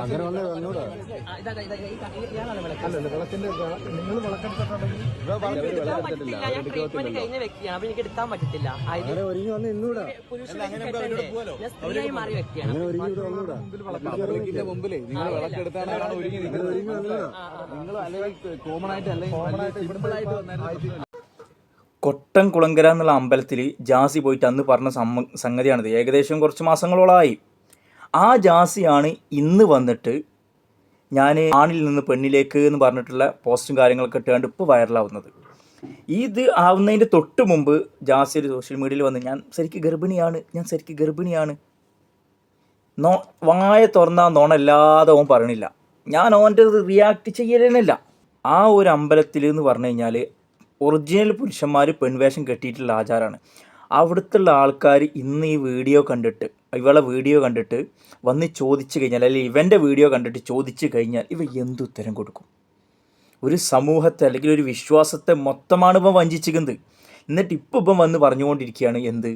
അങ്ങനെ വന്നേ അങ്ങോട്ട് കഴിഞ്ഞ വ്യക്തിയാണ്, അപ്പൊ എനിക്ക് എടുക്കാൻ പറ്റത്തില്ല. സ്ത്രീയായി മാറിയ വ്യക്തിയാണ്. മുമ്പിലേ നിങ്ങൾ വിളക്കെടുത്താണ് നിങ്ങൾ അല്ലെങ്കിൽ കോമൺ ആയിട്ട് അല്ലെങ്കിൽ സിമ്പിൾ ആയിട്ട് വന്നായിരുന്നു. കൊട്ടൻകുളങ്കര എന്നുള്ള അമ്പലത്തിൽ ജാസി പോയിട്ട് അന്ന് പറഞ്ഞ സംഗതിയാണിത്. ഏകദേശം കുറച്ച് മാസങ്ങളോളമായി. ആ ജാസിയാണ് ഇന്ന് വന്നിട്ട് ഞാൻ ആണിൽ നിന്ന് പെണ്ണിലേക്ക് എന്ന് പറഞ്ഞിട്ടുള്ള പോസ്റ്റും കാര്യങ്ങളൊക്കെ ഇട്ടുകൊണ്ട് ഇപ്പോൾ വൈറലാവുന്നത്. ഇത് ആവുന്നതിൻ്റെ തൊട്ട് മുമ്പ് ജാസി ഒരു സോഷ്യൽ മീഡിയയിൽ വന്ന് ഞാൻ ശരിക്കും ഗർഭിണിയാണ് വായ തുറന്നാൽ നോണല്ലാതെ ഓൻ പറയണില്ല. ഞാൻ ഓൻ്റെ റിയാക്ട് ചെയ്യലില്ല. ആ ഒരു അമ്പലത്തിൽ എന്ന് പറഞ്ഞു കഴിഞ്ഞാൽ ഒറിജിനൽ പുരുഷന്മാർ പെൺവേഷം കെട്ടിയിട്ടുള്ള ആചാരമാണ്. അവിടുത്തെ ആൾക്കാർ ഇന്ന് ഈ വീഡിയോ കണ്ടിട്ട് ഇവളെ വീഡിയോ കണ്ടിട്ട് വന്ന് ചോദിച്ചു കഴിഞ്ഞാൽ, അല്ലെങ്കിൽ ഇവൻ്റെ വീഡിയോ കണ്ടിട്ട് ചോദിച്ചു കഴിഞ്ഞാൽ ഇവ എന്തുത്തരം കൊടുക്കും? ഒരു സമൂഹത്തെ അല്ലെങ്കിൽ ഒരു വിശ്വാസത്തെ മൊത്തമാണ് ഇവൻ വഞ്ചിച്ചിരിക്കുന്നത്. എന്നിട്ട് ഇപ്പം വന്ന് പറഞ്ഞുകൊണ്ടിരിക്കുകയാണ് എന്ത്,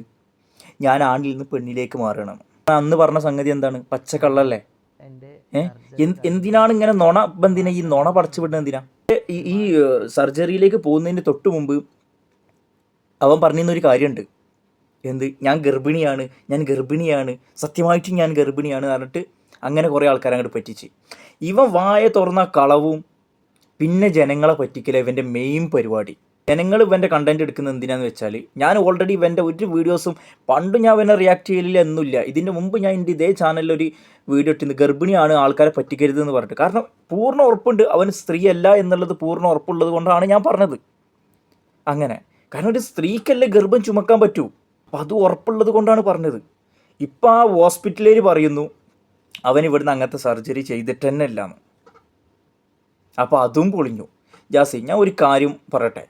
ഞാൻ ആണിൽ നിന്ന് പെണ്ണിലേക്ക് മാറണം. അന്ന് പറഞ്ഞ സംഗതി എന്താണ്? പച്ചക്കള്ളല്ലേ? എന്തിനാണ് ഇങ്ങനെ നുണ ബന്ധിനെ ഈ നുണ പടച്ചു വിടുന്നത്? എന്തിനാ? ഈ സർജറിയിലേക്ക് പോകുന്നതിന് തൊട്ട് മുമ്പ് അവൻ പറഞ്ഞിരുന്നൊരു കാര്യമുണ്ട്. എന്ത്, ഞാൻ ഗർഭിണിയാണ് സത്യമായിട്ടും ഞാൻ ഗർഭിണിയാണ് പറഞ്ഞിട്ട് അങ്ങനെ കുറേ ആൾക്കാരെ അങ്ങോട്ട് പറ്റിച്ച്. ഇവൻ വായ തുറന്ന കളവും പിന്നെ ജനങ്ങളെ പറ്റിക്കല ഇവൻ്റെ മെയിൻ പരിപാടി. ജനങ്ങൾ ഇവൻ്റെ കണ്ടൻറ്റ് എടുക്കുന്നത് എന്തിനാന്ന് വെച്ചാൽ, ഞാൻ ഓൾറെഡി ഇവൻ്റെ ഒരു വീഡിയോസും പണ്ട് ഞാൻ ഇവനെ റിയാക്ട് ചെയ്യലില്ല എന്നില്ല. ഇതിൻ്റെ മുമ്പ് ഞാൻ എൻ്റെ ഇതേ ചാനലിലൊരു വീഡിയോ ഇട്ടിരുന്നു, ഗർഭിണിയാണ് ആൾക്കാരെ പറ്റിക്കരുതെന്ന് പറഞ്ഞിട്ട്. കാരണം പൂർണ്ണ ഉറപ്പുണ്ട് അവൻ സ്ത്രീയല്ല എന്നുള്ളത് പൂർണ്ണ ഉറപ്പുള്ളത് കൊണ്ടാണ് ഞാൻ പറഞ്ഞത് അങ്ങനെ. കാരണം ഒരു സ്ത്രീക്കല്ലേ ഗർഭം ചുമക്കാൻ പറ്റൂ, അപ്പം അത് ഉറപ്പുള്ളത് കൊണ്ടാണ് പറഞ്ഞത്. ഇപ്പം ആ ഹോസ്പിറ്റലിൽ പറയുന്നു അവൻ ഇവിടുന്ന് അങ്ങനത്തെ സർജറി ചെയ്തിട്ട് തന്നെ ഇല്ലാന്ന്. അപ്പോൾ അതും പൊളിഞ്ഞു. ജാസി, ഞാൻ ഒരു കാര്യം പറയട്ടെ,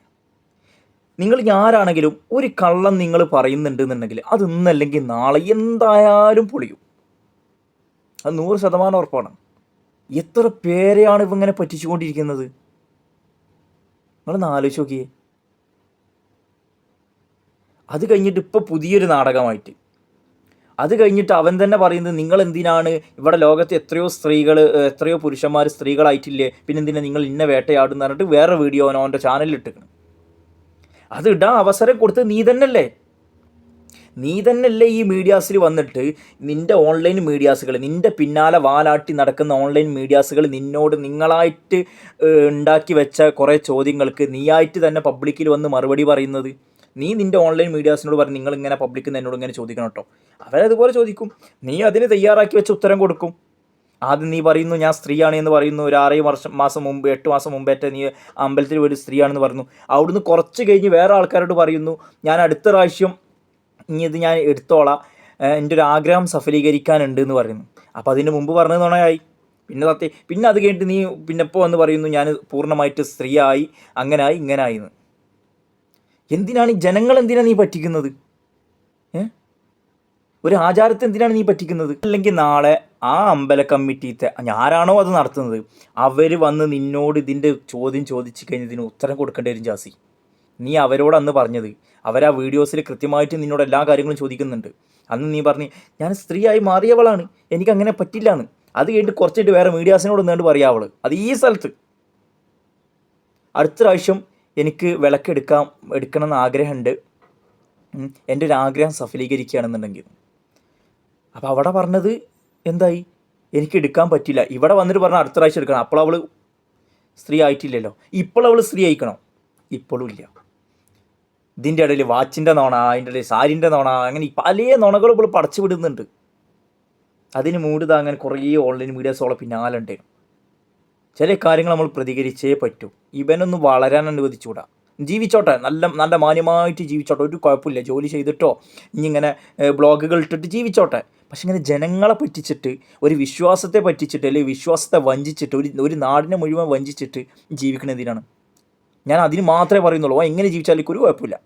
നിങ്ങൾ ആരാണെങ്കിലും ഒരു കള്ളം നിങ്ങൾ പറയുന്നുണ്ടെന്നുണ്ടെങ്കിൽ അത് ഇന്നല്ലെങ്കിൽ നാളെ എന്തായാലും പൊളിയും. അത് 100% ഉറപ്പാണ്. എത്ര പേരെയാണ് ഇവ ഇങ്ങനെ പറ്റിച്ചുകൊണ്ടിരിക്കുന്നത്? നിങ്ങളൊന്ന് ആലോചിച്ച് നോക്കിയേ. അത് കഴിഞ്ഞിട്ട് ഇപ്പോൾ പുതിയൊരു നാടകമായിട്ട് അത് കഴിഞ്ഞിട്ട് അവൻ തന്നെ പറയുന്നത്, നിങ്ങൾ എന്തിനാണ് ഇവിടെ ലോകത്ത് എത്രയോ പുരുഷന്മാർ സ്ത്രീകളായിട്ടില്ലേ, പിന്നെ എന്തിനാണ് നിങ്ങൾ ഇന്ന വേട്ടയാടുന്ന് പറഞ്ഞിട്ട് വേറെ വീഡിയോ അവൻ്റെ ചാനലിൽ ഇട്ടിക്കണം. അത് ഇടാൻ അവസരം കൊടുത്ത് നീ തന്നെയല്ലേ ഈ മീഡിയാസിൽ വന്നിട്ട് നിൻ്റെ ഓൺലൈൻ മീഡിയാസുകൾ, നിൻ്റെ പിന്നാലെ വാലാട്ടി നടക്കുന്ന ഓൺലൈൻ മീഡിയാസുകൾ നിങ്ങളായിട്ട് ഉണ്ടാക്കി വെച്ച കുറേ ചോദ്യങ്ങൾക്ക് നീയായിട്ട് തന്നെ പബ്ലിക്കിൽ വന്ന് മറുപടി പറയുന്നത്. നീ നിൻ്റെ ഓൺലൈൻ മീഡിയാസിനോട് പറഞ്ഞ് നിങ്ങളിങ്ങനെ പബ്ലിക്കിൽ നിന്ന് എന്നോട് ഇങ്ങനെ ചോദിക്കണം കേട്ടോ, അവരതുപോലെ ചോദിക്കും. നീ അതിന് തയ്യാറാക്കി വെച്ച ഉത്തരം കൊടുക്കും. ആദ്യം നീ പറയുന്നു ഞാൻ സ്ത്രീയാണ് എന്ന് പറയുന്നു, ഒരു 8 മാസം മുമ്പേറ്റ നീ അമ്പലത്തിൽ ഒരു സ്ത്രീയാണെന്ന് പറഞ്ഞു. അവിടുന്ന് കുറച്ച് കഴിഞ്ഞ് വേറെ ആൾക്കാരോട് പറയുന്നു ഞാൻ അടുത്ത പ്രാവശ്യം ഇനി ഇത് ഞാൻ എടുത്തോളാം, എൻ്റെ ഒരു ആഗ്രഹം സഫലീകരിക്കാനുണ്ട് എന്ന് പറയുന്നു. അപ്പോൾ അതിന് മുമ്പ് പറഞ്ഞത് നുണയായി. പിന്നെ അത് കഴിഞ്ഞിട്ട് നീ ഇപ്പോൾ വന്ന് പറയുന്നു ഞാൻ പൂർണ്ണമായിട്ട് സ്ത്രീയായി, അങ്ങനായി ഇങ്ങനായിന്ന്. എന്തിനാണ് ജനങ്ങൾ എന്തിനാണ് നീ പറ്റിക്കുന്നത്? ഒരു ആചാരത്തെ എന്തിനാണ് നീ പറ്റിക്കുന്നത്? അല്ലെങ്കിൽ നാളെ ആ അമ്പല കമ്മിറ്റിത്തെ ആരാണോ അത് നടത്തുന്നത് അവർ വന്ന് നിന്നോട് ഇതിൻ്റെ ചോദ്യം ചോദിച്ചു കഴിഞ്ഞതിന് ഉത്തരം കൊടുക്കേണ്ടി വരും. ജാസി, നീ അവരോട് അന്ന് പറഞ്ഞത്, അവരാ വീഡിയോസിൽ കൃത്യമായിട്ട് നിന്നോട് എല്ലാ കാര്യങ്ങളും ചോദിക്കുന്നുണ്ട്. അന്ന് നീ പറഞ്ഞ് ഞാൻ സ്ത്രീയായി മാറിയവളാണ്, എനിക്കങ്ങനെ പറ്റില്ലാന്ന്. അത് കഴിഞ്ഞിട്ട് കുറച്ചിട്ട് വേറെ മീഡിയാസിനോട് ഒന്നുകൊണ്ട് പറയാവള് അത് ഈ സ്ഥലത്ത് അടുത്ത പ്രാവശ്യം എനിക്ക് എടുക്കണമെന്ന് ആഗ്രഹമുണ്ട്, എൻ്റെ ഒരു ആഗ്രഹം സഫലീകരിക്കുകയാണെന്നുണ്ടെങ്കിൽ. അപ്പോൾ അവിടെ പറഞ്ഞത് എന്തായി? എനിക്ക് എടുക്കാൻ പറ്റില്ല. ഇവിടെ വന്നിട്ട് പറഞ്ഞാൽ അടുത്ത പ്രാവശ്യം എടുക്കണം. അപ്പോൾ അവൾ സ്ത്രീ ആയിട്ടില്ലല്ലോ. ഇപ്പോൾ അവൾ സ്ത്രീ ആയിക്കണം, ഇപ്പോഴും ഇല്ല. ഇതിൻ്റെ ഇടയിൽ വാച്ചിൻ്റെ നോണ, അതിൻ്റെ ഇടയിൽ സാരിൻ്റെ നോണ, അങ്ങനെ പല നുണകളും ഇപ്പോൾ പടച്ചു വിടുന്നുണ്ട്. അതിന് മൂട് താങ്ങാൻ കുറേ ഓൺലൈൻ മീഡിയാസോളം പിന്നാലുണ്ട്. ചില കാര്യങ്ങൾ നമ്മൾ പ്രതികരിച്ചേ പറ്റൂ. ഇവനൊന്നും വളരാൻ അനുവദിച്ചുകൂടാ. ജീവിച്ചോട്ടെ, നല്ല മാന്യമായിട്ട് ജീവിച്ചോട്ടെ, ഒരു കുഴപ്പമില്ല. ജോലി ചെയ്തിട്ടോ ഇങ്ങനെ ബ്ലോഗുകൾ ഇട്ടിട്ട് ജീവിച്ചോട്ടെ. പക്ഷെ ഇങ്ങനെ ജനങ്ങളെ പറ്റിച്ചിട്ട്, ഒരു വിശ്വാസത്തെ പറ്റിച്ചിട്ട്, അല്ലെങ്കിൽ വിശ്വാസത്തെ വഞ്ചിച്ചിട്ട്, ഒരു നാടിനെ മുഴുവൻ വഞ്ചിച്ചിട്ട് ജീവിക്കണ എന്തിനാണ്? ഞാൻ അതിന് മാത്രമേ പറയുന്നുള്ളൂ. എങ്ങനെ ജീവിച്ചാലും ഒരു കുഴപ്പമില്ല.